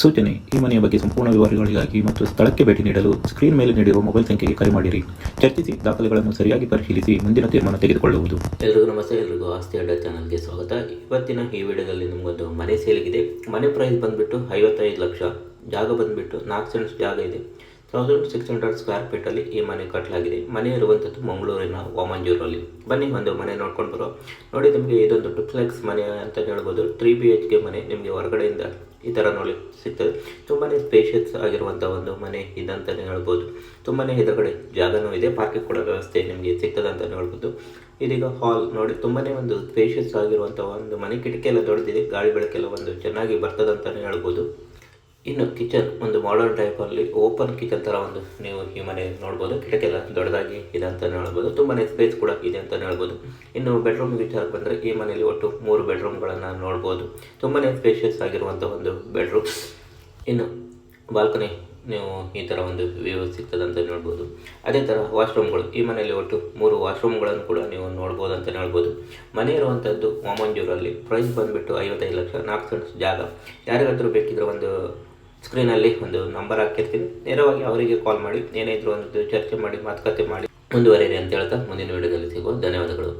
ಸೂಚನೆ: ಈ ಮನೆಯ ಬಗ್ಗೆ ಸಂಪೂರ್ಣ ವಿವರಗಳಿಗಾಗಿ ಮತ್ತು ಸ್ಥಳಕ್ಕೆ ಭೇಟಿ ನೀಡಲು ಸ್ಕ್ರೀನ್ ಮೇಲೆ ನೀಡಿರುವ ಮೊಬೈಲ್ ಸಂಖ್ಯೆಗೆ ಕರೆ ಮಾಡಿರಿ. ಚರ್ಚಿಸಿ, ದಾಖಲೆಗಳನ್ನು ಸರಿಯಾಗಿ ಪರಿಶೀಲಿಸಿ ಮುಂದಿನ ತೀರ್ಮಾನ ತೆಗೆದುಕೊಳ್ಳುವುದು. ಎಲ್ರಿಗೂ ನಮಸ್ತೆ. ಎಲ್ರಿಗೂ ಆಸ್ತಿ ಅಡ್ಡ ಚಾನಲ್ಗೆ ಸ್ವಾಗತ. ಇವತ್ತಿನ ಈ ವಿಡಿಯೋದಲ್ಲಿ ನಿಮಗೊಂದು ಮನೆ ಸೇಲಿಗಿದೆ. ಮನೆ ಪ್ರೈಸ್ ಬಂದುಬಿಟ್ಟು 55 ಲಕ್ಷ. ಜಾಗ ಬಂದುಬಿಟ್ಟು 4 ಸೆಂಟ್ಸ್ ಜಾಗ ಇದೆ. 1600 ಸ್ಕ್ವೇರ್ ಫೀಟಲ್ಲಿ ಈ ಮನೆ ಕಟ್ಟಲಾಗಿದೆ. ಮನೆ ಇರುವಂಥದ್ದು ಮಂಗಳೂರಿನ ವಾಮಂಜೂರಲ್ಲಿ. ಬನ್ನಿ ಒಂದು ಮನೆ ನೋಡ್ಕೊಂಡು ಬರೋ. ನೋಡಿ, ನಿಮಗೆ ಇದೊಂದು ಡುಪ್ಲೆಕ್ಸ್ ಮನೆ ಅಂತ ಹೇಳ್ಬೋದು. 3 BHK ಮನೆ ನಿಮಗೆ ಹೊರಗಡೆಯಿಂದ ಈ ಥರ ನೋಡಿ ಸಿಗ್ತದೆ. ತುಂಬಾ ಸ್ಪೇಷಿಯಸ್ ಆಗಿರುವಂಥ ಒಂದು ಮನೆ ಇದಂತಲೇ ಹೇಳ್ಬೋದು. ತುಂಬಾ ಎದುರುಗಡೆ ಜಾಗನೂ ಇದೆ, ಪಾರ್ಕಿಂಗ್ ಕೂಡ ವ್ಯವಸ್ಥೆ ನಿಮಗೆ ಸಿಗ್ತದೆ ಅಂತಲೇ ಹೇಳ್ಬೋದು. ಇದೀಗ ಹಾಲ್ ನೋಡಿ, ತುಂಬಾ ಒಂದು ಸ್ಪೇಷಿಯಸ್ ಆಗಿರುವಂಥ ಒಂದು ಮನೆ. ಕಿಟಕಿ ಎಲ್ಲ ದೊಡ್ಡದಿದೆ, ಗಾಳಿ ಬೆಳಕೆಲ್ಲ ಒಂದು ಚೆನ್ನಾಗಿ ಬರ್ತದೆ ಅಂತಲೇ ಹೇಳ್ಬೋದು. ಇನ್ನು ಕಿಚನ್ ಒಂದು ಮಾಡರ್ನ್ ಟೈಪಲ್ಲಿ ಓಪನ್ ಕಿಚನ್ ಥರ ಒಂದು ನೀವು ಈ ಮನೆ ನೋಡ್ಬೋದು. ಕಿಟಕೆಲ್ಲ ದೊಡ್ಡದಾಗಿ ಇದೆ ಅಂತಲೇ ಹೇಳ್ಬೋದು. ತುಂಬಾ ಸ್ಪೇಸ್ ಕೂಡ ಇದೆ ಅಂತಲೇ ಹೇಳ್ಬೋದು. ಇನ್ನು ಬೆಡ್ರೂಮ್ ವಿಚಾರಕ್ಕೆ ಬಂದರೆ ಈ ಮನೆಯಲ್ಲಿ ಒಟ್ಟು 3 ಬೆಡ್ರೂಮ್ಗಳನ್ನು ನೋಡ್ಬೋದು. ತುಂಬಾ ಸ್ಪೇಷಿಯಸ್ ಆಗಿರುವಂಥ ಒಂದು ಬೆಡ್ರೂಮ್. ಇನ್ನು ಬಾಲ್ಕನಿ ನೀವು ಈ ಥರ ಒಂದು ವ್ಯೂ ಸಿಗ್ತದೆ ಅಂತ ನೋಡ್ಬೋದು. ಅದೇ ಥರ ವಾಶ್ರೂಮ್ಗಳು, ಈ ಮನೆಯಲ್ಲಿ ಒಟ್ಟು 3 ವಾಶ್ರೂಮ್ಗಳನ್ನು ಕೂಡ ನೀವು ನೋಡ್ಬೋದು ಅಂತಲೇ ಹೇಳ್ಬೋದು. ಮನೆ ಇರುವಂಥದ್ದು ವಾಮಂಜೂರಲ್ಲಿ. ಪ್ರೈಸ್ ಬಂದುಬಿಟ್ಟು 55 ಲಕ್ಷ. 4 ಸೆಂಟ್ಸ್ ಜಾಗ. ಯಾರಿಗಾದರೂ ಬೇಕಿದ್ರೆ ಒಂದು ಸ್ಕ್ರೀನಲ್ಲಿ ಒಂದು ನಂಬರ್ ಹಾಕಿರ್ತೀನಿ, ನೇರವಾಗಿ ಅವರಿಗೆ ಕಾಲ್ ಮಾಡಿ ಏನಾದರೂ ಒಂದು ಚರ್ಚೆ ಮಾಡಿ ಮಾತುಕತೆ ಮಾಡಿ ಮುಂದುವರಿರಿ ಅಂತ ಹೇಳ್ತಾ ಮುಂದಿನ ವಿಡಿಯೋದಲ್ಲಿ ಸಿಗುವ. ಧನ್ಯವಾದಗಳು.